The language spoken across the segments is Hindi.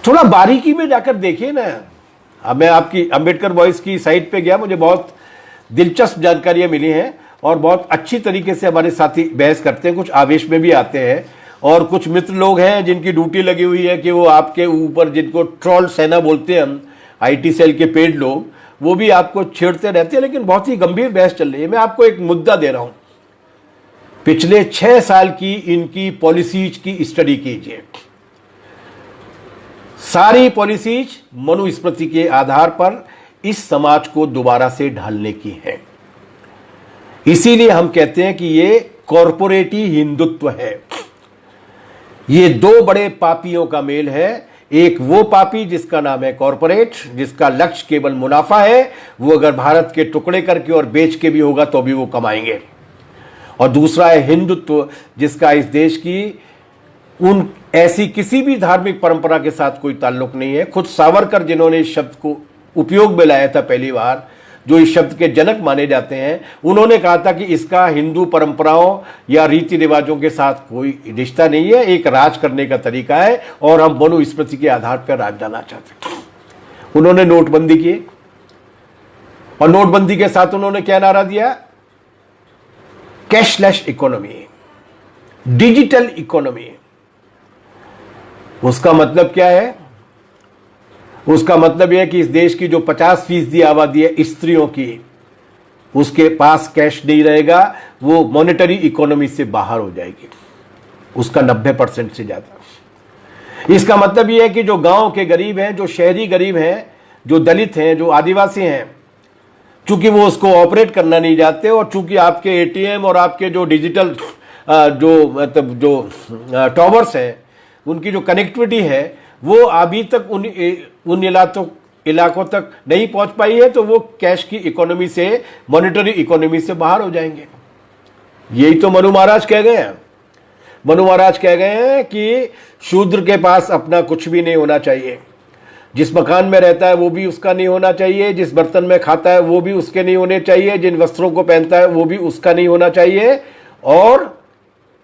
थोड़ा बारीकी में जाकर देखिए ना। अब मैं आपकी अंबेडकर वॉइस की साइट पे गया, मुझे बहुत दिलचस्प जानकारियां मिली हैं और बहुत अच्छी तरीके से हमारे साथी बहस करते हैं, कुछ आवेश में भी आते हैं। और कुछ मित्र लोग हैं जिनकी ड्यूटी लगी हुई है कि वो आपके ऊपर, जिनको ट्रोल सेना बोलते हैं हम, आईटी सेल के पेड लोग, वो भी आपको छेड़ते रहते हैं। लेकिन बहुत ही गंभीर बहस चल रही है। मैं आपको एक मुद्दा दे रहा हूं, पिछले 6 साल की इनकी पॉलिसीज की स्टडी कीजिए। सारी पॉलिसीज मनुस्मृति के आधार पर इस समाज को दोबारा से ढालने की है। इसीलिए हम कहते हैं कि ये कॉरपोरेटी हिंदुत्व है। ये दो बड़े पापियों का मेल है। एक वो पापी जिसका नाम है कॉरपोरेट, जिसका लक्ष्य केवल मुनाफा है, वो अगर भारत के टुकड़े करके और बेच के भी होगा तो भी वो कमाएंगे। और दूसरा है हिंदुत्व, जिसका इस देश की उन ऐसी किसी भी धार्मिक परंपरा के साथ कोई ताल्लुक नहीं है। खुद सावरकर, जिन्होंने इस शब्द को उपयोग में लाया था पहली बार, जो इस शब्द के जनक माने जाते हैं, उन्होंने कहा था कि इसका हिंदू परंपराओं या रीति रिवाजों के साथ कोई रिश्ता नहीं है, एक राज करने का तरीका है और हम मनुस्मृति के आधार पर राज डालना चाहते हैं। उन्होंने नोटबंदी की और नोटबंदी के साथ उन्होंने क्या नारा दिया? Cashless economy, digital economy. उसका मतलब क्या है? उसका मतलब यह है कि इस देश की जो 50% आबादी है स्त्रियों की, उसके पास कैश नहीं रहेगा, वो मॉनेटरी इकोनॉमी से बाहर हो जाएगी, उसका 90% से ज्यादा। इसका मतलब यह है कि जो गांव के गरीब हैं, जो शहरी गरीब हैं, जो दलित हैं, जो आदिवासी हैं, चूंकि वो उसको ऑपरेट करना नहीं जानते और चूंकि आपके एटीएम और आपके जो डिजिटल जो टॉवर्स हैं, उनकी जो कनेक्टिविटी है वो अभी तक उन इलाकों तक नहीं पहुंच पाई है, तो वो कैश की इकोनॉमी से, मॉनेटरी इकोनॉमी से बाहर हो जाएंगे। यही तो मनु महाराज कह गए हैं। मनु महाराज कह गए हैं कि शूद्र के पास अपना कुछ भी नहीं होना चाहिए। जिस मकान में रहता है वो भी उसका नहीं होना चाहिए, जिस बर्तन में खाता है वो भी उसके नहीं होने चाहिए, जिन वस्त्रों को पहनता है वो भी उसका नहीं होना चाहिए। और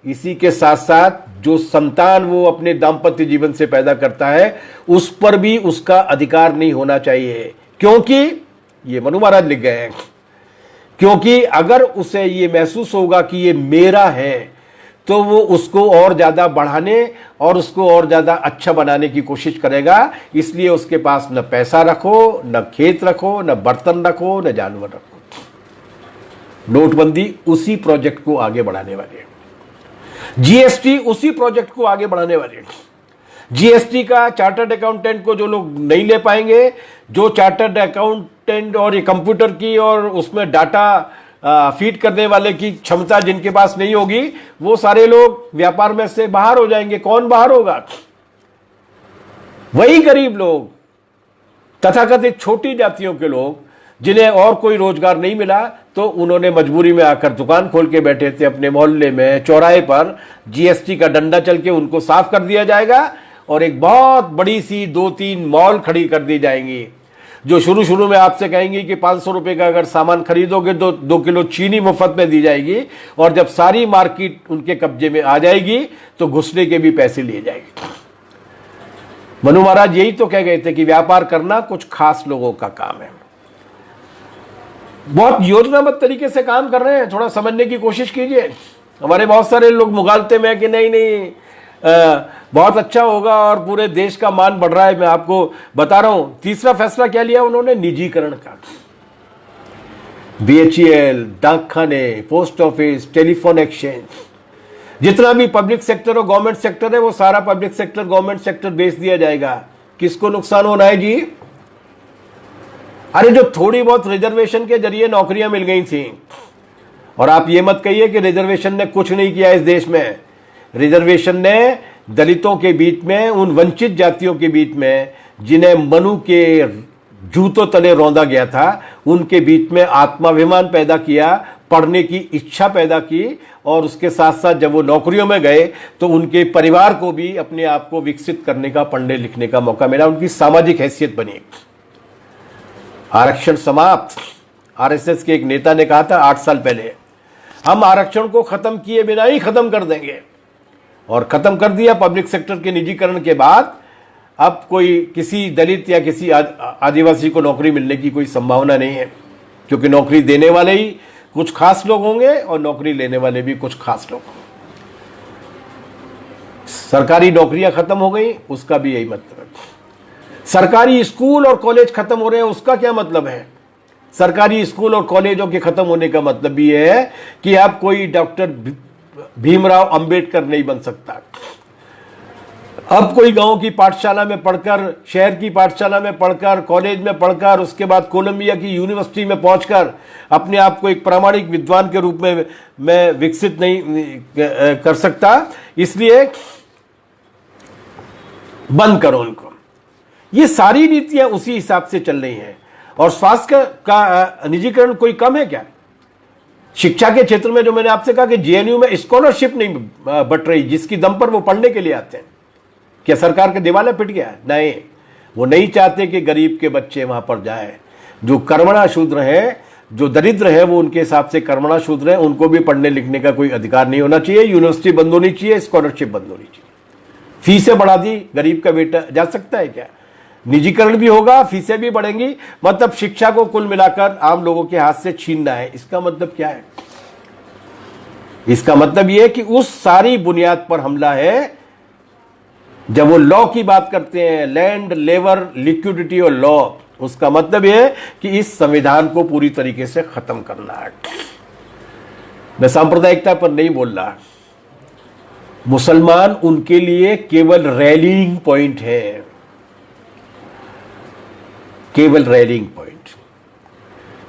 इसी के साथ साथ जो संतान वो अपने दाम्पत्य जीवन से पैदा करता है, उस पर भी उसका अधिकार नहीं होना चाहिए। क्योंकि ये मनु महाराज लिख गए हैं, क्योंकि अगर उसे ये महसूस होगा कि ये मेरा है, तो वो उसको और ज्यादा बढ़ाने और उसको और ज्यादा अच्छा बनाने की कोशिश करेगा। इसलिए उसके पास न पैसा रखो, न खेत रखो, न बर्तन रखो, न जानवर रखो। नोटबंदी उसी प्रोजेक्ट को आगे बढ़ाने वाली है। जीएसटी उसी प्रोजेक्ट को आगे बढ़ाने वाली है। जीएसटी का चार्टर्ड अकाउंटेंट को जो लोग नहीं ले पाएंगे, जो चार्टर्ड अकाउंटेंट और ये कंप्यूटर की और उसमें डाटा फीड करने वाले की क्षमता जिनके पास नहीं होगी, वो सारे लोग व्यापार में से बाहर हो जाएंगे। कौन बाहर होगा? वही गरीब लोग, तथाकथित छोटी जातियों के लोग, जिन्हें और कोई रोजगार नहीं मिला, तो उन्होंने मजबूरी में आकर दुकान खोल के बैठे थे अपने मोहल्ले में, चौराहे पर। जीएसटी का डंडा चल के उनको साफ कर दिया जाएगा और एक बहुत बड़ी सी 2-3 मॉल खड़ी कर दी जाएंगी, जो शुरू में आपसे कहेंगी कि 500 रुपए का अगर सामान खरीदोगे तो 2 किलो चीनी मुफ्त में दी जाएगी। और जब सारी मार्केट उनके कब्जे में आ जाएगी तो घुसने के भी पैसे लिए जाएंगे। मनु महाराज यही तो कह गए थे कि व्यापार करना कुछ खास लोगों का काम है। बहुत योजनाबद्ध तरीके से काम कर रहे हैं, थोड़ा समझने की कोशिश कीजिए। हमारे बहुत सारे लोग मुगालते में कि नहीं बहुत अच्छा होगा और पूरे देश का मान बढ़ रहा है। मैं आपको बता रहा हूं, तीसरा फैसला क्या लिया उन्होंने? निजीकरण का। बीएचईएल, डाकखाने, पोस्ट ऑफिस, टेलीफोन एक्सचेंज, जितना भी पब्लिक सेक्टर और गवर्नमेंट सेक्टर है, वो सारा पब्लिक सेक्टर गवर्नमेंट सेक्टर बेच दिया जाएगा। किसको नुकसान होना है जी? अरे जो थोड़ी बहुत रिजर्वेशन के जरिए नौकरियां मिल गई थी, और आप ये मत कहिए कि रिजर्वेशन ने कुछ नहीं किया इस देश में। रिजर्वेशन ने दलितों के बीच में, उन वंचित जातियों के बीच में, जिन्हें मनु के जूतों तले रौंदा गया था, उनके बीच में आत्माभिमान पैदा किया, पढ़ने की इच्छा पैदा की। और उसके साथ साथ जब वो नौकरियों में गए तो उनके परिवार को भी अपने आप को विकसित करने का, पढ़ने लिखने का मौका मिला, उनकी सामाजिक हैसियत बनी। आरक्षण समाप्त। आरएसएस के एक नेता ने कहा था 8 साल पहले, हम आरक्षण को खत्म किए बिना ही खत्म कर देंगे। और खत्म कर दिया। पब्लिक सेक्टर के निजीकरण के बाद अब कोई किसी दलित या किसी आदिवासी को नौकरी मिलने की कोई संभावना नहीं है, क्योंकि नौकरी देने वाले ही कुछ खास लोग होंगे और नौकरी लेने वाले भी कुछ खास लोग होंगे। सरकारी नौकरियां खत्म हो गई, उसका भी यही मतलब है। सरकारी स्कूल और कॉलेज खत्म हो रहे हैं, उसका क्या मतलब है? सरकारी स्कूल और कॉलेजों के खत्म होने का मतलब भी है कि अब कोई डॉक्टर भीमराव अंबेडकर नहीं बन सकता। अब कोई गांव की पाठशाला में पढ़कर, शहर की पाठशाला में पढ़कर, कॉलेज में पढ़कर, उसके बाद कोलंबिया की यूनिवर्सिटी में पहुंचकर अपने आप को एक प्रामाणिक विद्वान के रूप में मैं विकसित नहीं कर सकता, इसलिए बंद करो उनको। ये सारी नीतियां उसी हिसाब से चल रही हैं। और स्वास्थ्य का निजीकरण कोई कम है क्या? शिक्षा के क्षेत्र में जो मैंने आपसे कहा कि जेएनयू में स्कॉलरशिप नहीं बट रही, जिसकी दम पर वो पढ़ने के लिए आते हैं। क्या सरकार का दिवाला पिट गया? नहीं, वो नहीं चाहते कि गरीब के बच्चे वहां पर जाएं। जो कर्मणा शूद्र हैं, जो दरिद्र है, वो उनके हिसाब से कर्मणा शूद्र हैं, उनको भी पढ़ने लिखने का कोई अधिकार नहीं होना चाहिए। यूनिवर्सिटी बंद होनी चाहिए, स्कॉलरशिप बंद होनी चाहिए। फीसें बढ़ा दी, गरीब का बेटा जा सकता है क्या? निजीकरण भी होगा, फीसें भी बढ़ेंगी, मतलब शिक्षा को कुल मिलाकर आम लोगों के हाथ से छीनना है। इसका मतलब क्या है? इसका मतलब यह है कि उस सारी बुनियाद पर हमला है। जब वो लॉ की बात करते हैं, लैंड, लेबर, लिक्विडिटी और लॉ, उसका मतलब यह है कि इस संविधान को पूरी तरीके से खत्म करना है। मैं सांप्रदायिकता पर नहीं बोल रहा। मुसलमान उनके लिए केवल रैलिंग पॉइंट है, केवल रैलिंग पॉइंट।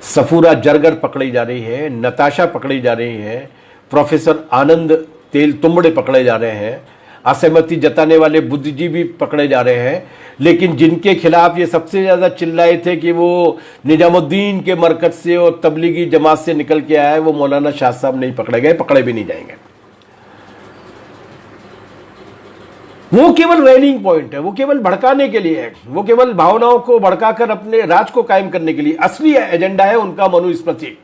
सफूरा जरगर पकड़ी जा रही है, नताशा पकड़ी जा रही है, प्रोफेसर आनंद तेल तुंबड़े पकड़े जा रहे हैं, असहमति जताने वाले बुद्धिजीवी पकड़े जा रहे हैं। लेकिन जिनके खिलाफ ये सबसे ज्यादा चिल्लाए थे कि वो निजामुद्दीन के मरकज से और तबलीगी जमात से निकल के आया है, वो मौलाना शाह साहब नहीं पकड़े गए, पकड़े भी नहीं जाएंगे। वो केवल रैलिंग पॉइंट है, वो केवल भड़काने के लिए है, वो केवल भावनाओं को भड़काकर अपने राज को कायम करने के लिए। असली एजेंडा है उनका मनुस्मृति।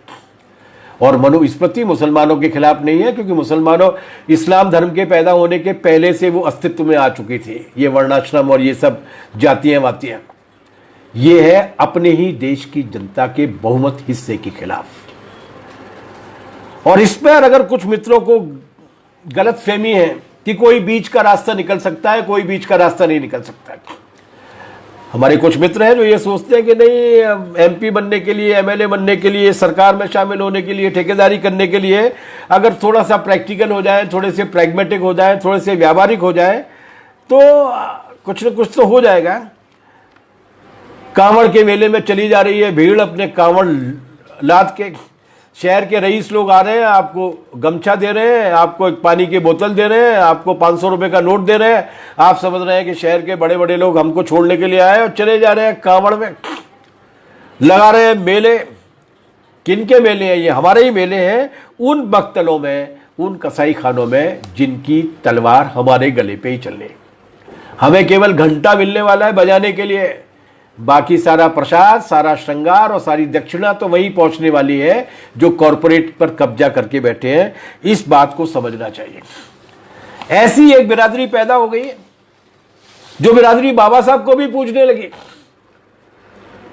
और मनुस्मृति मुसलमानों के खिलाफ नहीं है, क्योंकि मुसलमानों इस्लाम धर्म के पैदा होने के पहले से वो अस्तित्व में आ चुकी थी। ये वर्णाश्रम और ये सब जातियां वातियां, ये है अपने ही देश की जनता के बहुमत हिस्से के खिलाफ। और इस पर अगर कुछ मित्रों को गलत फहमी है कि कोई बीच का रास्ता निकल सकता है, कोई बीच का रास्ता नहीं निकल सकता है। हमारे कुछ मित्र हैं जो ये सोचते हैं कि नहीं, एमपी बनने के लिए, एमएलए बनने के लिए, सरकार में शामिल होने के लिए, ठेकेदारी करने के लिए अगर थोड़ा सा प्रैक्टिकल हो जाए, थोड़े से प्रैग्मेटिक हो जाए, थोड़े से व्यावहारिक हो जाए, तो कुछ न कुछ तो हो जाएगा। कांवड़ के मेले में चली जा रही है भीड़, अपने कांवड़ लाद के, शहर के रईस लोग आ रहे हैं, आपको गमछा दे रहे हैं, आपको एक पानी की बोतल दे रहे हैं, आपको 500 रुपए का नोट दे रहे हैं। आप समझ रहे हैं कि शहर के बड़े बड़े लोग हमको छोड़ने के लिए आए और चले जा रहे हैं कांवड़ में, लगा रहे हैं मेले। किनके मेले हैं? ये हमारे ही मेले हैं, उन बख्तलों में, उन कसाई खानों में जिनकी तलवार हमारे गले पे ही चल रही। हमें केवल घंटा मिलने वाला है बजाने के लिए, बाकी सारा प्रसाद, सारा श्रृंगार और सारी दक्षिणा तो वही पहुंचने वाली है जो कॉरपोरेट पर कब्जा करके बैठे हैं। इस बात को समझना चाहिए। ऐसी एक बिरादरी पैदा हो गई है जो बिरादरी बाबा साहब को भी पूजने लगी।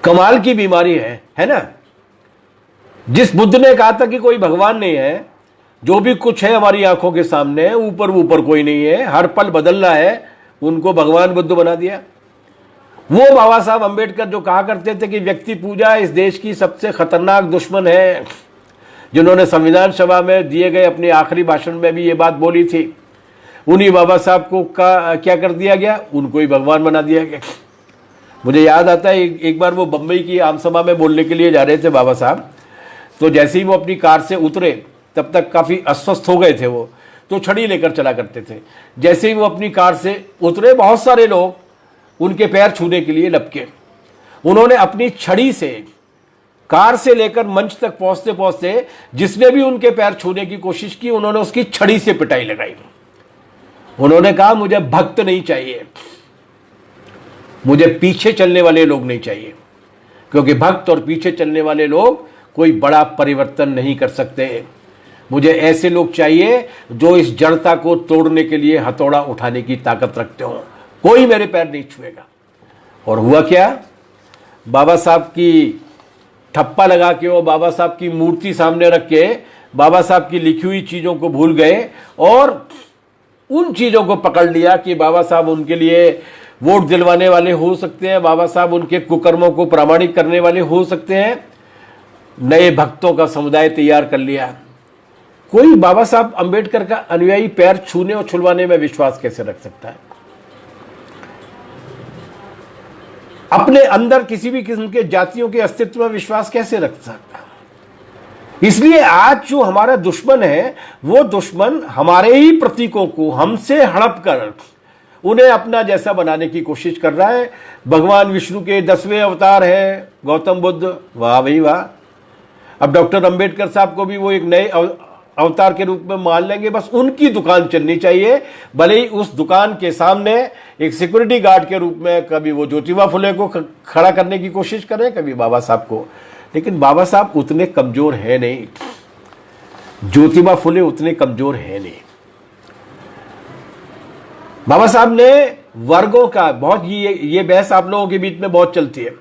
कमाल की बीमारी है ना? जिस बुद्ध ने कहा था कि कोई भगवान नहीं है, जो भी कुछ है हमारी आंखों के सामने, ऊपर ऊपर कोई नहीं है, हर पल बदलना है, उनको भगवान बुद्ध बना दिया। वो बाबा साहब अंबेडकर जो कहा करते थे कि व्यक्ति पूजा इस देश की सबसे खतरनाक दुश्मन है, जिन्होंने संविधान सभा में दिए गए अपने आखिरी भाषण में भी ये बात बोली थी, उन्हीं बाबा साहब को क्या कर दिया गया? उनको ही भगवान बना दिया गया। मुझे याद आता है एक बार वो बम्बई की आम सभा में बोलने के लिए जा रहे थे बाबा साहब, तो जैसे ही वो अपनी कार से उतरे, तब तक काफ़ी अस्वस्थ हो गए थे वो, तो छड़ी लेकर चला करते थे। जैसे ही वो अपनी कार से उतरे, बहुत सारे लोग उनके पैर छूने के लिए लपके। उन्होंने अपनी छड़ी से कार से लेकर मंच तक पहुंचते पहुंचते जिसने भी उनके पैर छूने की कोशिश की, उन्होंने उसकी छड़ी से पिटाई लगाई। उन्होंने कहा, मुझे भक्त नहीं चाहिए, मुझे पीछे चलने वाले लोग नहीं चाहिए, क्योंकि भक्त और पीछे चलने वाले लोग कोई बड़ा परिवर्तन नहीं कर सकते। मुझे ऐसे लोग चाहिए जो इस जड़ता को तोड़ने के लिए हथौड़ा उठाने की ताकत रखते हो। कोई मेरे पैर नहीं छुएगा। और हुआ क्या, बाबा साहब की ठप्पा लगा के और बाबा साहब की मूर्ति सामने रख के बाबा साहब की लिखी हुई चीजों को भूल गए और उन चीजों को पकड़ लिया कि बाबा साहब उनके लिए वोट दिलवाने वाले हो सकते हैं, बाबा साहब उनके कुकर्मों को प्रमाणित करने वाले हो सकते हैं। नए भक्तों का समुदाय तैयार कर लिया। कोई बाबा साहब अंबेडकर का अनुयायी पैर छूने और छुलवाने में विश्वास कैसे रख सकता है? अपने अंदर किसी भी किस्म के जातियों के अस्तित्व में विश्वास कैसे रख सकता है? इसलिए आज जो हमारा दुश्मन है वो दुश्मन हमारे ही प्रतीकों को हमसे हड़प कर उन्हें अपना जैसा बनाने की कोशिश कर रहा है। भगवान विष्णु के 10वें अवतार है गौतम बुद्ध, वाह भाई वाह। अब डॉक्टर अंबेडकर साहब को भी वो एक नए अवतार के रूप में मान लेंगे। बस उनकी दुकान चलनी चाहिए, भले ही उस दुकान के सामने एक सिक्योरिटी गार्ड के रूप में कभी वो ज्योतिबा फुले को खड़ा करने की कोशिश करें, कभी बाबा साहब को। लेकिन बाबा साहब उतने कमजोर है नहीं, ज्योतिबा फुले उतने कमजोर है नहीं। बाबा साहब ने वर्गों का बहुत ये बहस आप लोगों के बीच में बहुत चलती है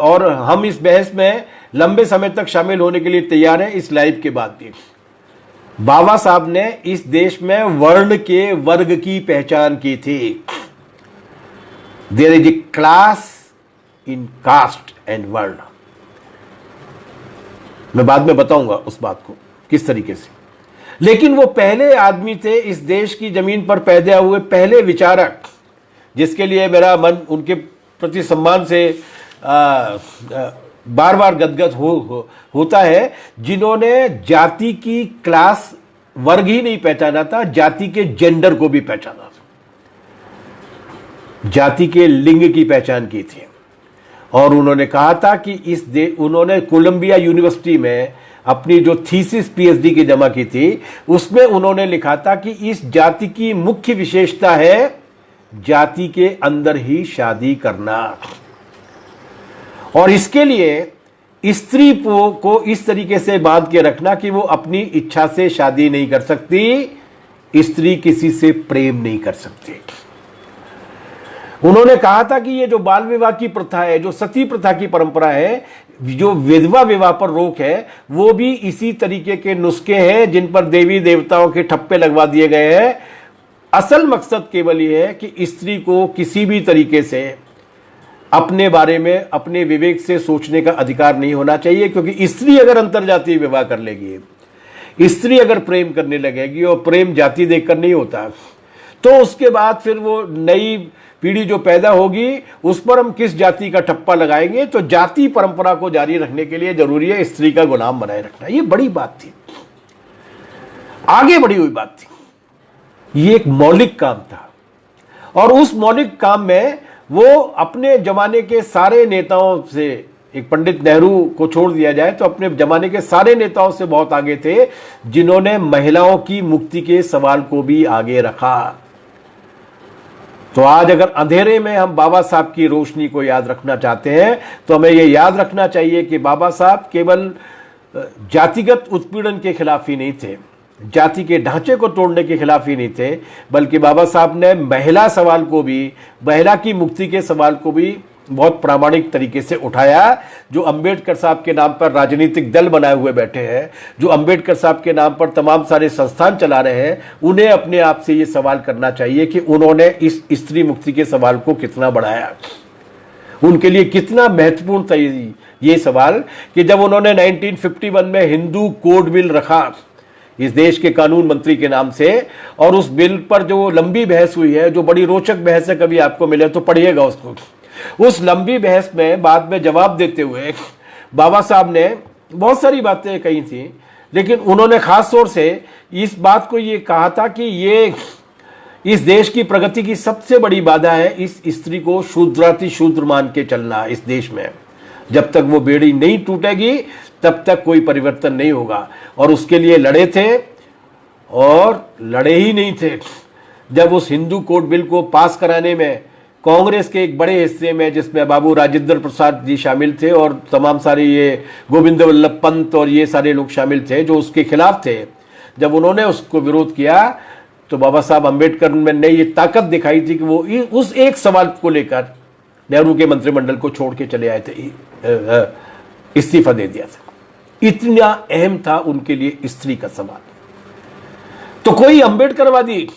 और हम इस बहस में लंबे समय तक शामिल होने के लिए तैयार हैं इस लाइव के बाद भी। बाबा साहब ने इस देश में वर्ण के वर्ग की पहचान की थी। There is a class in caste and varna. मैं बाद में बताऊंगा उस बात को किस तरीके से। लेकिन वो पहले आदमी थे इस देश की जमीन पर पैदा हुए पहले विचारक, जिसके लिए मेरा मन उनके प्रति सम्मान से बार बार गदगद होता है, जिन्होंने जाति की क्लास वर्ग ही नहीं पहचाना था, जाति के जेंडर को भी पहचाना था, जाति के लिंग की पहचान की थी। और उन्होंने कहा था कि उन्होंने कोलंबिया यूनिवर्सिटी में अपनी जो थीसिस पीएचडी की जमा की थी, उसमें उन्होंने लिखा था कि इस जाति की मुख्य विशेषता है जाति के अंदर ही शादी करना। और इसके लिए स्त्री को इस तरीके से बांध के रखना कि वो अपनी इच्छा से शादी नहीं कर सकती, स्त्री किसी से प्रेम नहीं कर सकती। उन्होंने कहा था कि ये जो बाल विवाह की प्रथा है, जो सती प्रथा की परंपरा है, जो विधवा विवाह पर रोक है, वो भी इसी तरीके के नुस्खे हैं जिन पर देवी देवताओं के ठप्पे लगवा दिए गए हैं। असल मकसद केवल ये है कि स्त्री को किसी भी तरीके से अपने बारे में अपने विवेक से सोचने का अधिकार नहीं होना चाहिए, क्योंकि स्त्री अगर अंतरजातीय विवाह कर लेगी, स्त्री अगर प्रेम करने लगेगी, और प्रेम जाति देखकर नहीं होता, तो उसके बाद फिर वो नई पीढ़ी जो पैदा होगी उस पर हम किस जाति का ठप्पा लगाएंगे। तो जाति परंपरा को जारी रखने के लिए जरूरी है स्त्री का गुलाम बनाए रखना। ये बड़ी बात थी, आगे बढ़ी हुई बात थी, ये एक मौलिक काम था। और उस मौलिक काम में वो अपने जमाने के सारे नेताओं से, एक पंडित नेहरू को छोड़ दिया जाए तो अपने जमाने के सारे नेताओं से बहुत आगे थे, जिन्होंने महिलाओं की मुक्ति के सवाल को भी आगे रखा। तो आज अगर अंधेरे में हम बाबा साहब की रोशनी को याद रखना चाहते हैं तो हमें यह याद रखना चाहिए कि बाबा साहब केवल जातिगत उत्पीड़न के खिलाफ ही नहीं थे, जाति के ढांचे को तोड़ने के खिलाफ ही नहीं थे, बल्कि बाबा साहब ने महिला सवाल को भी, महिला की मुक्ति के सवाल को भी बहुत प्रामाणिक तरीके से उठाया। जो अंबेडकर साहब के नाम पर राजनीतिक दल बनाए हुए बैठे हैं, जो अंबेडकर साहब के नाम पर तमाम सारे संस्थान चला रहे हैं, उन्हें अपने आप से ये सवाल करना चाहिए कि उन्होंने इस स्त्री मुक्ति के सवाल को कितना बढ़ाया, उनके लिए कितना महत्वपूर्ण था ये सवाल कि जब उन्होंने 1951 में हिंदू कोड बिल रखा इस देश के कानून मंत्री के नाम से, और उस बिल पर जो लंबी बहस हुई है, जो बड़ी रोचक बहस है, कभी आपको मिले तो पढ़िएगा उसको। उस लंबी बहस में बाद में जवाब देते हुए बाबा साहब ने बहुत सारी बातें कही थी, लेकिन उन्होंने खास तौर से इस बात को ये कहा था कि ये इस देश की प्रगति की सबसे बड़ी बाधा है इस स्त्री को शूद्राति शूद्र मान के चलना इस देश में। जब तक वो बेड़ी नहीं टूटेगी तब तक कोई परिवर्तन नहीं होगा। और उसके लिए लड़े थे, और लड़े ही नहीं थे जब उस हिंदू कोड बिल को पास कराने में कांग्रेस के एक बड़े हिस्से में, जिसमें बाबू राजेंद्र प्रसाद जी शामिल थे और तमाम सारे ये गोविंद वल्लभ पंत और ये सारे लोग शामिल थे जो उसके खिलाफ थे, जब उन्होंने उसको विरोध किया तो बाबा साहब अंबेडकर में ने ये ताकत दिखाई थी कि वो उस एक सवाल को लेकर नेहरू के मंत्रिमंडल को छोड़ के चले आए थे, इस्तीफा दे दिया था। इतना अहम था उनके लिए स्त्री का सवाल। तो कोई अंबेडकरवादी,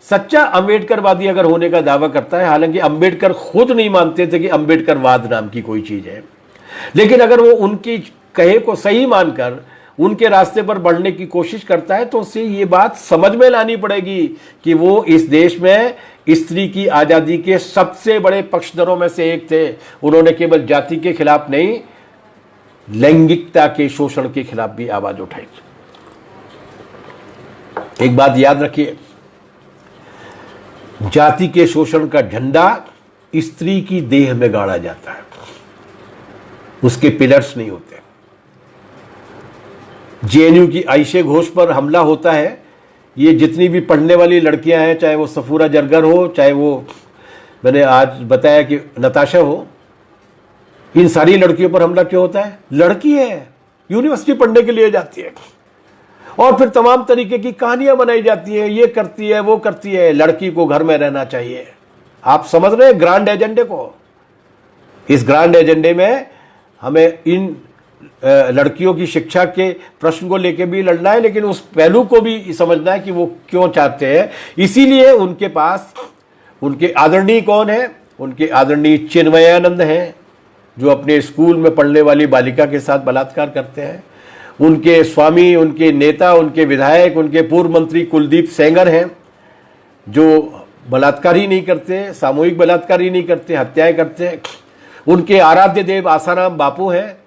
सच्चा अंबेडकरवादी अगर होने का दावा करता है, हालांकि अंबेडकर खुद नहीं मानते थे कि अंबेडकरवाद नाम की कोई चीज है, लेकिन अगर वो उनकी कहे को सही मानकर उनके रास्ते पर बढ़ने की कोशिश करता है तो उसे ये बात समझ में लानी पड़ेगी कि वो इस देश में स्त्री की आजादी के सबसे बड़े पक्षधरों में से एक थे। उन्होंने केवल जाति के खिलाफ नहीं, लैंगिकता के शोषण के खिलाफ भी आवाज उठाई। एक बात याद रखिए, जाति के शोषण का झंडा स्त्री की देह में गाड़ा जाता है, उसके पिलर्स नहीं होते। जेएनयू की आयशे घोष पर हमला होता है, ये जितनी भी पढ़ने वाली लड़कियां हैं, चाहे वो सफूरा जरगर हो, चाहे वो मैंने आज बताया कि नताशा हो, इन सारी लड़कियों पर हमला क्यों होता है? लड़की है, यूनिवर्सिटी पढ़ने के लिए जाती है और फिर तमाम तरीके की कहानियां बनाई जाती है, ये करती है वो करती है। लड़की को घर में रहना चाहिए। आप समझ रहे हैं ग्रांड एजेंडे को? इस ग्रांड एजेंडे में हमें इन लड़कियों की शिक्षा के प्रश्न को लेकर भी लड़ना है, लेकिन उस पहलू को भी समझना है कि वो क्यों चाहते हैं। इसीलिए उनके पास उनके आदरणीय कौन है? उनके आदरणीय चिन्मयानंद हैं, जो अपने स्कूल में पढ़ने वाली बालिका के साथ बलात्कार करते हैं। उनके स्वामी, उनके नेता, उनके विधायक, उनके पूर्व मंत्री कुलदीप सेंगर हैं, जो बलात्कार ही नहीं करते, सामूहिक बलात्कार ही नहीं करते, हत्याएं करते हैं। उनके आराध्य देव आसाराम बापू हैं,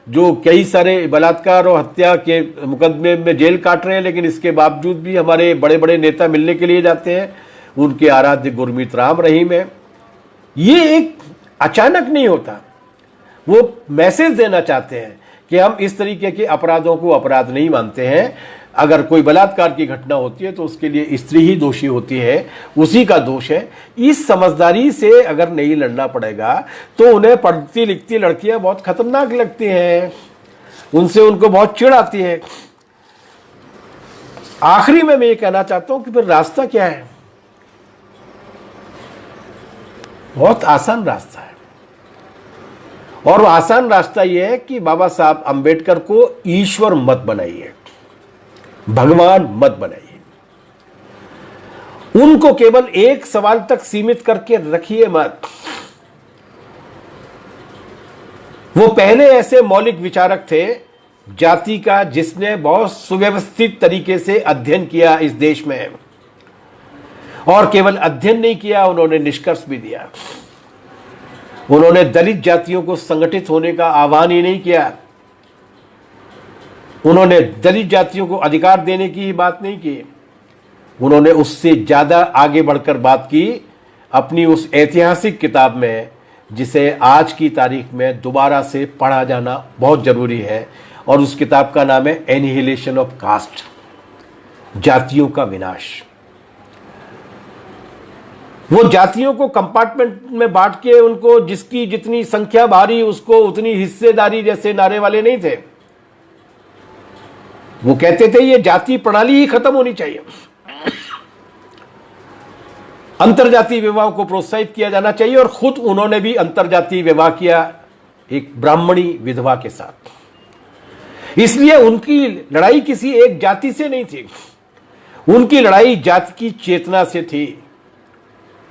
जो कई सारे बलात्कार और हत्या के मुकदमे में जेल काट रहे हैं, लेकिन इसके बावजूद भी हमारे बड़े बड़े नेता मिलने के लिए जाते हैं। उनके आराध्य गुरमीत राम रहीम है। ये एक अचानक नहीं होता, वो मैसेज देना चाहते हैं कि हम इस तरीके के अपराधों को अपराध नहीं मानते हैं। अगर कोई बलात्कार की घटना होती है तो उसके लिए स्त्री ही दोषी होती है, उसी का दोष है। इस समझदारी से अगर नहीं लड़ना पड़ेगा तो उन्हें पढ़ती लिखती लड़कियां बहुत खतरनाक लगती हैं, उनसे उनको बहुत चिढ़ आती है। आखिरी में मैं ये कहना चाहता हूं कि फिर रास्ता क्या है? बहुत आसान रास्ता है, और वो आसान रास्ता यह है कि बाबा साहब अंबेडकर को ईश्वर मत बनाइए, भगवान मत बनाइए। उनको केवल एक सवाल तक सीमित करके रखिए मत। वो पहले ऐसे मौलिक विचारक थे जाति का, जिसने बहुत सुव्यवस्थित तरीके से अध्ययन किया इस देश में, और केवल अध्ययन नहीं किया, उन्होंने निष्कर्ष भी दिया। उन्होंने दलित जातियों को संगठित होने का आह्वान ही नहीं किया, उन्होंने दलित जातियों को अधिकार देने की ही बात नहीं की, उन्होंने उससे ज्यादा आगे बढ़कर बात की अपनी उस ऐतिहासिक किताब में, जिसे आज की तारीख में दोबारा से पढ़ा जाना बहुत जरूरी है। और उस किताब का नाम है एनिहिलेशन ऑफ कास्ट, जातियों का विनाश। वो जातियों को कंपार्टमेंट में बांट के उनको जिसकी जितनी संख्या भारी उसको उतनी हिस्सेदारी जैसे नारे वाले नहीं थे। वो कहते थे ये जाति प्रणाली ही खत्म होनी चाहिए, अंतरजातीय विवाह को प्रोत्साहित किया जाना चाहिए। और खुद उन्होंने भी अंतरजातीय विवाह किया एक ब्राह्मणी विधवा के साथ। इसलिए उनकी लड़ाई किसी एक जाति से नहीं थी, उनकी लड़ाई जाति की चेतना से थी।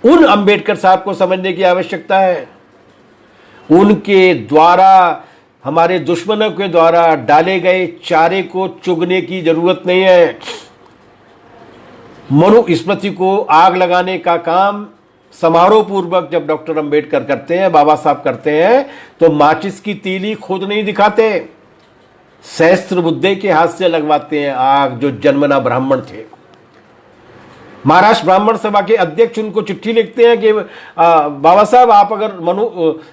उन अंबेडकर साहब को समझने की आवश्यकता है। उनके द्वारा, हमारे दुश्मनों के द्वारा डाले गए चारे को चुगने की जरूरत नहीं है। मनु स्मृति को आग लगाने का काम समारोह पूर्वक जब डॉक्टर अंबेडकर करते हैं, बाबा साहब करते हैं, तो माचिस की तीली खुद नहीं दिखाते, सहस्त्र बुद्धे के हाथ से लगवाते हैं आग, जो जन्मना ब्राह्मण थे। महाराष्ट्र ब्राह्मण सभा के अध्यक्ष उनको चिट्ठी लिखते हैं कि बाबा साहब, आप अगर मनु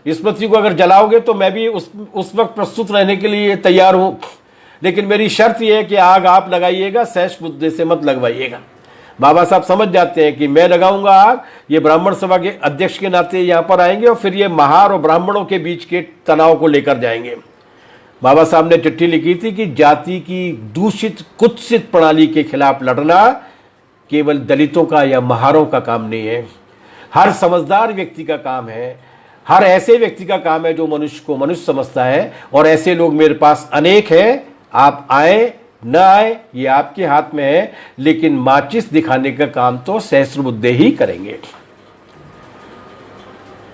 स्मृति को अगर जलाओगे तो मैं भी उस वक्त प्रस्तुत रहने के लिए तैयार हूं, लेकिन मेरी शर्त यह है कि आग आप लगाइएगा, सहस्त्र बुद्धे से मत लगवाइएगा। बाबा साहब समझ जाते हैं कि मैं लगाऊंगा आग, ये ब्राह्मण सभा के अध्यक्ष के नाते यहां पर आएंगे और फिर ये महार और ब्राह्मणों के बीच के तनाव को लेकर जाएंगे। बाबा साहब ने चिट्ठी लिखी थी कि जाति की दूषित कुत्सित प्रणाली के खिलाफ लड़ना केवल दलितों का या महारों का काम नहीं है, हर समझदार व्यक्ति का काम है, हर ऐसे व्यक्ति का काम है जो मनुष्य को मनुष्य समझता है। और ऐसे लोग मेरे पास अनेक हैं। आप आए न आए ये आपके हाथ में है, लेकिन माचिस दिखाने का काम तो सहस्त्रबुद्धे ही करेंगे।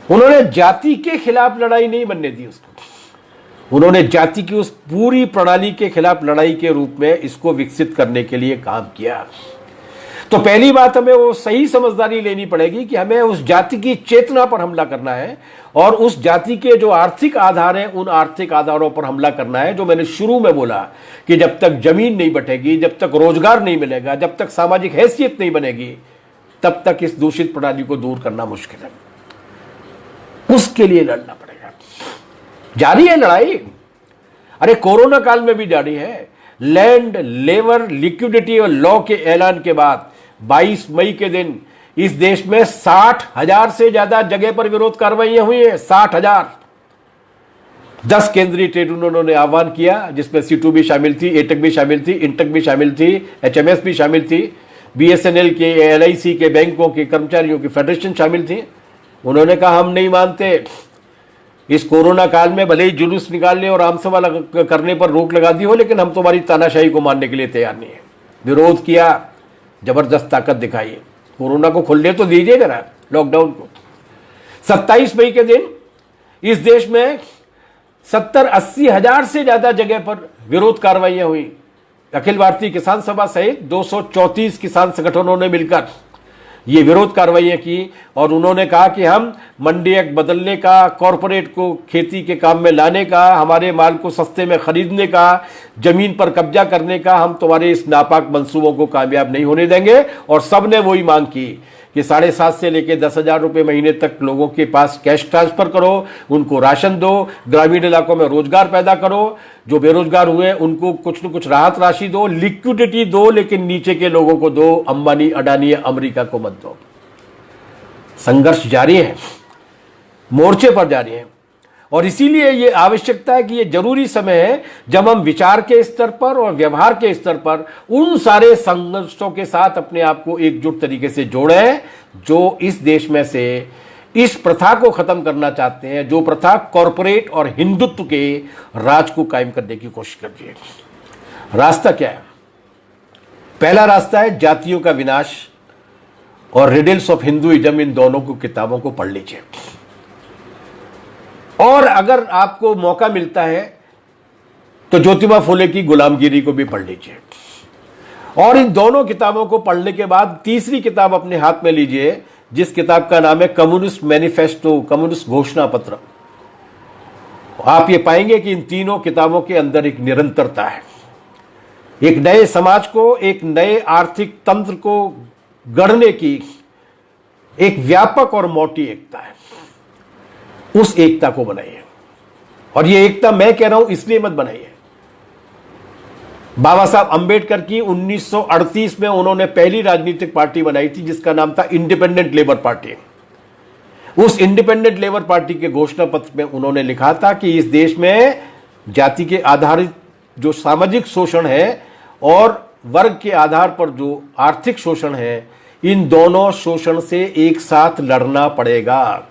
उन्होंने जाति के खिलाफ लड़ाई नहीं बनने दी उसको, उन्होंने जाति की उस पूरी प्रणाली के खिलाफ लड़ाई के रूप में इसको विकसित करने के लिए काम किया। तो पहली बात हमें वो सही समझदारी लेनी पड़ेगी कि हमें उस जाति की चेतना पर हमला करना है और उस जाति के जो आर्थिक आधार हैं उन आर्थिक आधारों पर हमला करना है। जो मैंने शुरू में बोला कि जब तक जमीन नहीं बटेगी, जब तक रोजगार नहीं मिलेगा, जब तक सामाजिक हैसियत नहीं बनेगी, तब तक इस दूषित प्रणाली को दूर करना मुश्किल है। उसके लिए लड़ना पड़ेगा। जारी है लड़ाई, अरे कोरोना काल में भी जारी है। लैंड, लेबर, लिक्विडिटी और लॉ के ऐलान के बाद 22 मई के दिन इस देश में 60,000 से ज्यादा जगह पर विरोध कार्रवाइयां हुई हैं। 60,000। 10 केंद्रीय ट्रेड यूनियनों ने आह्वान किया, जिसमें सीटू भी शामिल थी, एटक भी शामिल थी, इंटक भी शामिल थी, एचएमएस भी शामिल थी, बीएसएनएल के, एलआईसी के, बैंकों के कर्मचारियों की फेडरेशन शामिल थी। उन्होंने कहा हम नहीं मानते, इस कोरोना काल में भले ही जुलूस निकालने और आमसभा करने पर रोक लगा दी हो, लेकिन हम तुम्हारी तानाशाही को मानने के लिए तैयार नहीं है। विरोध किया, जबरदस्त ताकत दिखाई। कोरोना को खुलने तो दीजिए जरा, लॉकडाउन को। 27 मई के दिन इस देश में 70-80 हजार से ज्यादा जगह पर विरोध कार्रवाइयां हुई। अखिल भारतीय किसान सभा सहित 234 किसान संगठनों ने मिलकर ये विरोध कार्रवाइयां की और उन्होंने कहा कि हम मंडी एक्ट बदलने का, कॉरपोरेट को खेती के काम में लाने का, हमारे माल को सस्ते में खरीदने का, जमीन पर कब्जा करने का, हम तुम्हारे इस नापाक मंसूबों को कामयाब नहीं होने देंगे। और सबने वही मांग की कि 7,500 से लेकर 10,000 रुपये महीने तक लोगों के पास कैश ट्रांसफर करो, उनको राशन दो, ग्रामीण इलाकों में रोजगार पैदा करो, जो बेरोजगार हुए उनको कुछ न कुछ राहत राशि दो, लिक्विडिटी दो, लेकिन नीचे के लोगों को दो, अंबानी, अडानी, अमेरिका को मत दो। संघर्ष जारी है, मोर्चे पर जारी है। और इसीलिए ये आवश्यकता है कि ये जरूरी समय है जब हम विचार के स्तर पर और व्यवहार के स्तर पर उन सारे संघर्षों के साथ अपने आप को एकजुट तरीके से जोड़ें जो इस देश में से इस प्रथा को खत्म करना चाहते हैं, जो प्रथा कॉरपोरेट और हिंदुत्व के राज को कायम करने की कोशिश करती है। रास्ता क्या है? पहला रास्ता है जातियों का विनाश और रिडल्स ऑफ हिंदुइज्म, इन दोनों को किताबों को पढ़ लीजिए। और अगर आपको मौका मिलता है तो ज्योतिबा फुले की गुलामगिरी को भी पढ़ लीजिए। और इन दोनों किताबों को पढ़ने के बाद तीसरी किताब अपने हाथ में लीजिए, जिस किताब का नाम है कम्युनिस्ट मैनिफेस्टो, कम्युनिस्ट घोषणा पत्र। आप ये पाएंगे कि इन तीनों किताबों के अंदर एक निरंतरता है, एक नए समाज को, एक नए आर्थिक तंत्र को गढ़ने की एक व्यापक और मोटी एकता है। उस एकता को बनाइए। और ये एकता मैं कह रहा हूं इसलिए मत बनाइए। बाबा साहब अंबेडकर की 1938 में उन्होंने पहली राजनीतिक पार्टी बनाई थी जिसका नाम था इंडिपेंडेंट लेबर पार्टी। उस इंडिपेंडेंट लेबर पार्टी के घोषणा पत्र में उन्होंने लिखा था कि इस देश में जाति के आधारित जो सामाजिक शोषण है और वर्ग के आधार पर जो आर्थिक शोषण है, इन दोनों शोषण से एक साथ लड़ना पड़ेगा।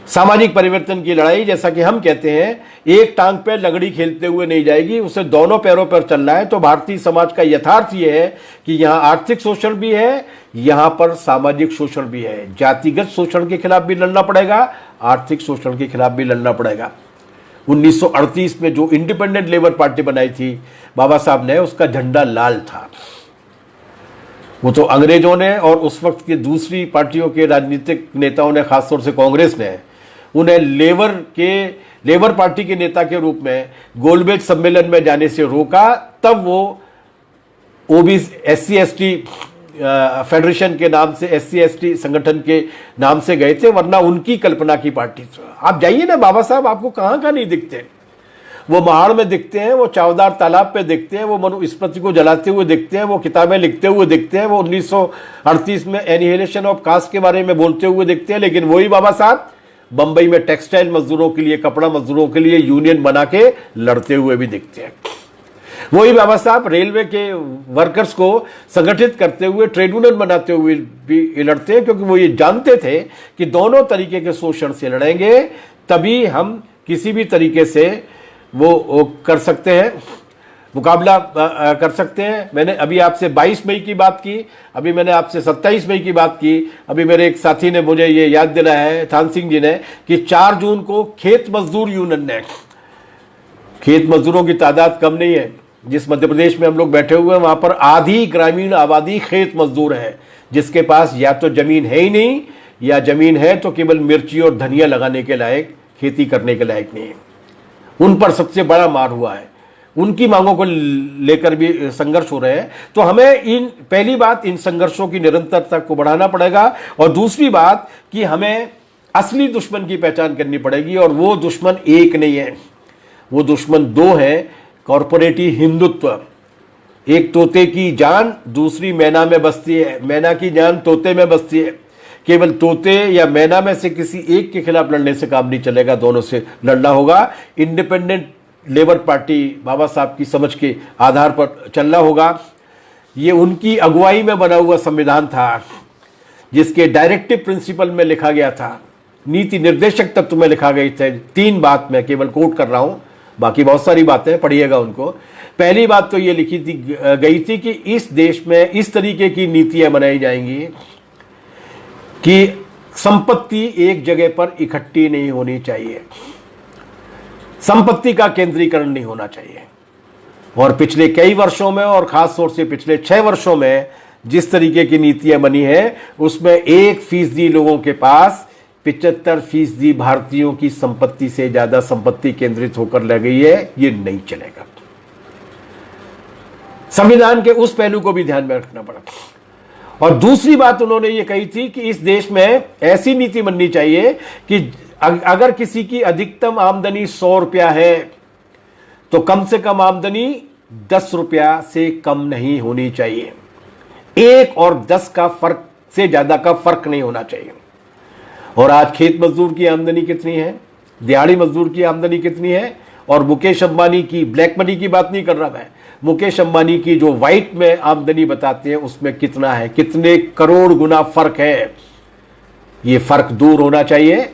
सामाजिक परिवर्तन की लड़ाई, जैसा कि हम कहते हैं, एक टांग पे लगड़ी खेलते हुए नहीं जाएगी, उसे दोनों पैरों पर चलना है। तो भारतीय समाज का यथार्थ यह है कि यहां आर्थिक शोषण भी है, यहां पर सामाजिक शोषण भी है। जातिगत शोषण के खिलाफ भी लड़ना पड़ेगा, आर्थिक शोषण के खिलाफ भी लड़ना पड़ेगा। 1938 में जो इंडिपेंडेंट लेबर पार्टी बनाई थी बाबा साहब ने, उसका झंडा लाल था। वो तो अंग्रेजों ने और उस वक्त के दूसरी पार्टियों के राजनीतिक नेताओं ने, खासतौर से कांग्रेस ने, उन्हें लेबर पार्टी के नेता के रूप में गोलमेज सम्मेलन में जाने से रोका। तब वो ओबीसी SC/ST फेडरेशन के नाम से, SC/ST संगठन के नाम से गए थे, वरना उनकी कल्पना की पार्टी। आप जाइए ना, बाबा साहब आपको कहां कहां नहीं दिखते। वो महाड़ में दिखते हैं, वो चावदार तालाब पे दिखते हैं, वो मनुस्मृति को जलाते हुए दिखते हैं, वो किताबें लिखते हुए दिखते हैं, वो 1938 में एनिहिलेशन ऑफ कास्ट के बारे में बोलते हुए दिखते हैं। लेकिन वही बाबा साहब बंबई में टेक्सटाइल मजदूरों के लिए, कपड़ा मजदूरों के लिए यूनियन बना के लड़ते हुए भी दिखते हैं। वही बाबा साहब रेलवे के वर्कर्स को संगठित करते हुए ट्रेड यूनियन बनाते हुए भी लड़ते हैं, क्योंकि वो ये जानते थे कि दोनों तरीके के शोषण से लड़ेंगे तभी हम किसी भी तरीके से वो कर सकते हैं, मुकाबला कर सकते हैं। मैंने अभी आपसे 22 मई की बात की, अभी मैंने आपसे 27 मई की बात की। अभी मेरे एक साथी ने मुझे ये याद दिलाया है, थान सिंह जी ने, कि 4 जून को खेत मजदूर यूनियन ने, खेत मजदूरों की तादाद कम नहीं है, जिस मध्य प्रदेश में हम लोग बैठे हुए हैं वहां पर आधी ग्रामीण आबादी खेत मजदूर है, जिसके पास या तो जमीन है ही नहीं, या जमीन है तो केवल मिर्ची और धनिया लगाने के लायक, खेती करने के लायक नहीं है। उन पर सबसे बड़ा मार हुआ है, उनकी मांगों को लेकर भी संघर्ष हो रहे हैं। तो हमें पहली बात इन संघर्षों की निरंतरता को बढ़ाना पड़ेगा, और दूसरी बात कि हमें असली दुश्मन की पहचान करनी पड़ेगी, और वो दुश्मन एक नहीं है, वो दुश्मन 2 है। कॉर्पोरेटी हिंदुत्व, एक तोते की जान दूसरी मैना में बसती है, मैना की जान तोते में बसती है। केवल तोते या मैना में से किसी एक के खिलाफ लड़ने से काम नहीं चलेगा, दोनों से लड़ना होगा। इंडिपेंडेंट लेबर पार्टी बाबा साहब की समझ के आधार पर चलना होगा। ये उनकी अगुवाई में बना हुआ संविधान था, जिसके डायरेक्टिव प्रिंसिपल में लिखा गया था, नीति निर्देशक तत्व में लिखा गई थे 3 बात मैं केवल कोट कर रहा हूं, बाकी बहुत सारी बातें पढ़िएगा उनको। पहली बात तो ये लिखी थी गई थी कि इस देश में इस तरीके की नीतियां बनाई जाएंगी कि संपत्ति एक जगह पर इकट्ठी नहीं होनी चाहिए, संपत्ति का केंद्रीकरण नहीं होना चाहिए। और पिछले कई वर्षों में, और खास तौर से पिछले 6 वर्षों में जिस तरीके की नीतियां बनी है, उसमें 1% लोगों के पास 75% भारतीयों की संपत्ति से ज्यादा संपत्ति केंद्रित होकर लग गई है। ये नहीं चलेगा। संविधान के उस पहलू को भी ध्यान में रखना पड़ा। और दूसरी बात उन्होंने ये कही थी कि इस देश में ऐसी नीति बननी चाहिए कि अगर किसी की अधिकतम आमदनी 100 रुपया है तो कम से कम आमदनी 10 रुपया से कम नहीं होनी चाहिए। 1 और 10 का फर्क से ज्यादा का फर्क नहीं होना चाहिए। और आज खेत मजदूर की आमदनी कितनी है, दिहाड़ी मजदूर की आमदनी कितनी है, और मुकेश अंबानी की, ब्लैक मनी की बात नहीं कर रहा मैं, मुकेश अंबानी की जो व्हाइट में आमदनी बताते हैं उसमें कितना है, कितने करोड़ गुना फर्क है। ये फर्क दूर होना चाहिए।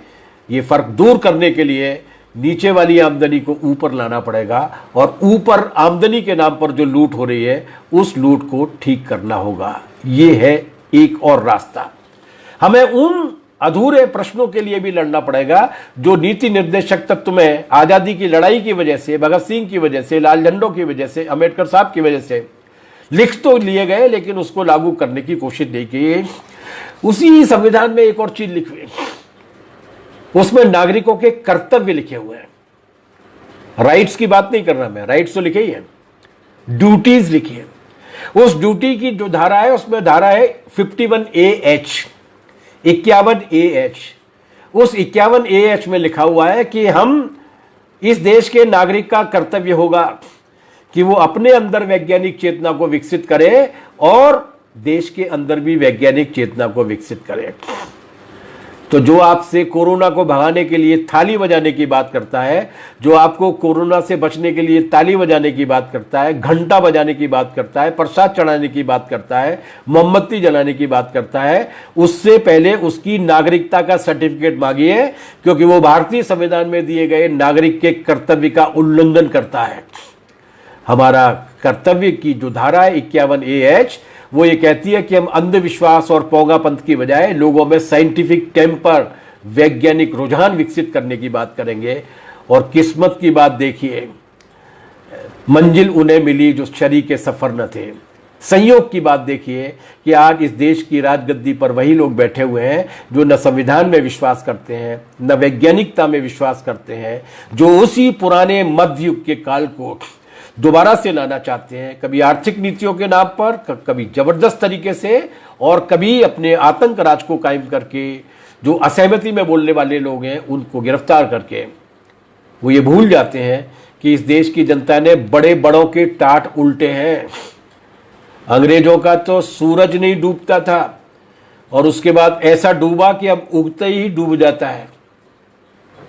ये फर्क दूर करने के लिए नीचे वाली आमदनी को ऊपर लाना पड़ेगा, और ऊपर आमदनी के नाम पर जो लूट हो रही है उस लूट को ठीक करना होगा। ये है एक और रास्ता। हमें उन अधूरे प्रश्नों के लिए भी लड़ना पड़ेगा जो नीति निर्देशक तत्व में आजादी की लड़ाई की वजह से, भगत सिंह की वजह से, लाल झंडों की वजह से, अंबेडकर साहब की वजह से लिख तो लिए गए, लेकिन उसको लागू करने की कोशिश नहीं की। उसी संविधान में एक और चीज लिखी, उसमें नागरिकों के कर्तव्य लिखे हुए हैं। राइट्स की बात नहीं कर रहा मैं, राइट्स तो लिखे ही है, ड्यूटीज लिखी है। उस ड्यूटी की जो धारा है उसमें धारा है 51AH, 51AH। उस 51AH में लिखा हुआ है कि हम, इस देश के नागरिक का कर्तव्य होगा कि वो अपने अंदर वैज्ञानिक चेतना को विकसित करे और देश के अंदर भी वैज्ञानिक चेतना को विकसित करे। तो जो आपसे कोरोना को भगाने के लिए थाली बजाने की बात करता है, जो आपको कोरोना से बचने के लिए ताली बजाने की बात करता है, घंटा बजाने की बात करता है, प्रसाद चढ़ाने की बात करता है, मोमबत्ती जलाने की बात करता है, उससे पहले उसकी नागरिकता का सर्टिफिकेट मांगिए, क्योंकि वो भारतीय संविधान में दिए गए नागरिक के कर्तव्य का उल्लंघन करता है। हमारा कर्तव्य की जो धारा है 51AH, वो ये कहती है कि हम अंधविश्वास और पोंगापंथ की बजाय लोगों में साइंटिफिक टेम्पर, वैज्ञानिक रुझान विकसित करने की बात करेंगे। और किस्मत की बात देखिए, मंजिल उन्हें मिली जो शरीके सफर न थे। संयोग की बात देखिए कि आज इस देश की राजगद्दी पर वही लोग बैठे हुए हैं जो न संविधान में विश्वास करते हैं, न वैज्ञानिकता में विश्वास करते हैं, जो उसी पुराने मध्य युग के काल को दोबारा से लाना चाहते हैं, कभी आर्थिक नीतियों के नाम पर, कभी जबरदस्त तरीके से, और कभी अपने आतंक राज को कायम करके, जो असहमति में बोलने वाले लोग हैं उनको गिरफ्तार करके। वो ये भूल जाते हैं कि इस देश की जनता ने बड़े बड़ों के टाट उल्टे हैं। अंग्रेजों का तो सूरज नहीं डूबता था, और उसके बाद ऐसा डूबा कि अब उगते ही डूब जाता है।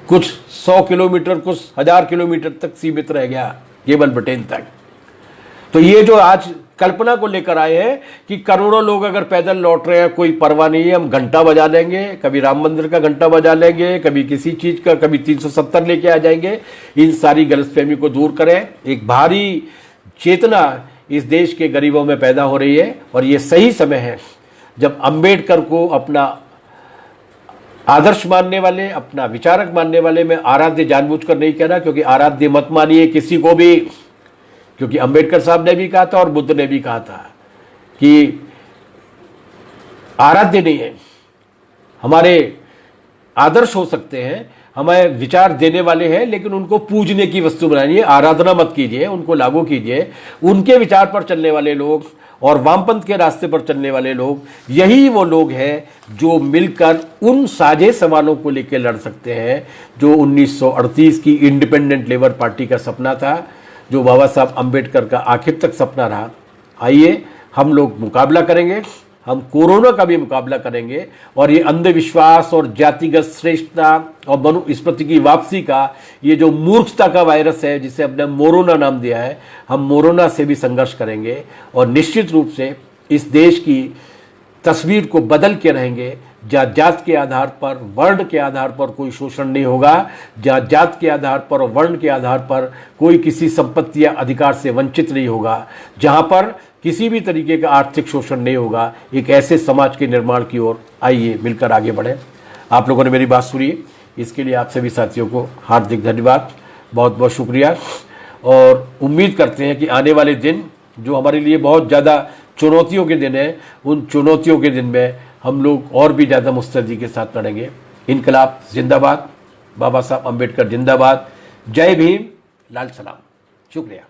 कुछ 100 किलोमीटर, कुछ 1000 किलोमीटर तक सीमित रह गया केवल ब्रिटेन तक। तो ये जो आज कल्पना को लेकर आए हैं कि करोड़ों लोग अगर पैदल लौट रहे हैं, कोई परवाह नहीं है, हम घंटा बजा लेंगे, कभी राम मंदिर का घंटा बजा लेंगे, कभी किसी चीज का, कभी 370 लेके आ जाएंगे, इन सारी गलतफहमी को दूर करें। एक भारी चेतना इस देश के गरीबों में पैदा हो रही है और ये सही समय है जब अंबेडकर को अपना आदर्श मानने वाले, अपना विचारक मानने वाले, मैं आराध्य जानबूझकर नहीं कह रहा, क्योंकि आराध्य मत मानिए किसी को भी, क्योंकि अंबेडकर साहब ने भी कहा था और बुद्ध ने भी कहा था कि आराध्य नहीं है, हमारे आदर्श हो सकते हैं, हमें विचार देने वाले हैं, लेकिन उनको पूजने की वस्तु बनाइए, आराधना मत कीजिए, उनको लागू कीजिए। उनके विचार पर चलने वाले लोग और वामपंथ के रास्ते पर चलने वाले लोग, यही वो लोग हैं जो मिलकर उन साझे सवालों को लेकर लड़ सकते हैं जो 1938 की इंडिपेंडेंट लेबर पार्टी का सपना था, जो बाबा साहब अंबेडकर का आखिर तक सपना रहा। आइए हम लोग मुकाबला करेंगे, हम कोरोना का भी मुकाबला करेंगे और ये अंधविश्वास और जातिगत श्रेष्ठता और मनुस्मृति की वापसी का ये जो मूर्खता का वायरस है, जिसे हमने मोरोना नाम दिया है, हम मोरोना से भी संघर्ष करेंगे और निश्चित रूप से इस देश की तस्वीर को बदल के रहेंगे। जहाँ जात के आधार पर, वर्ण के आधार पर कोई शोषण नहीं होगा, जहाँ जात के आधार पर और वर्ण के आधार पर कोई किसी संपत्ति या अधिकार से वंचित नहीं होगा, जहाँ पर किसी भी तरीके का आर्थिक शोषण नहीं होगा, एक ऐसे समाज के निर्माण की ओर आइए मिलकर आगे बढ़ें। आप लोगों ने मेरी बात सुनी, इसके लिए आप सभी साथियों को हार्दिक धन्यवाद, बहुत बहुत शुक्रिया। और उम्मीद करते हैं कि आने वाले दिन जो हमारे लिए बहुत ज़्यादा चुनौतियों के दिन है, उन चुनौतियों के दिन में हम लोग और भी ज़्यादा मुस्तैदी के साथ लड़ेंगे। इनकलाब जिंदाबाद, बाबा साहब अम्बेडकर जिंदाबाद, जय भीम, लाल सलाम, शुक्रिया।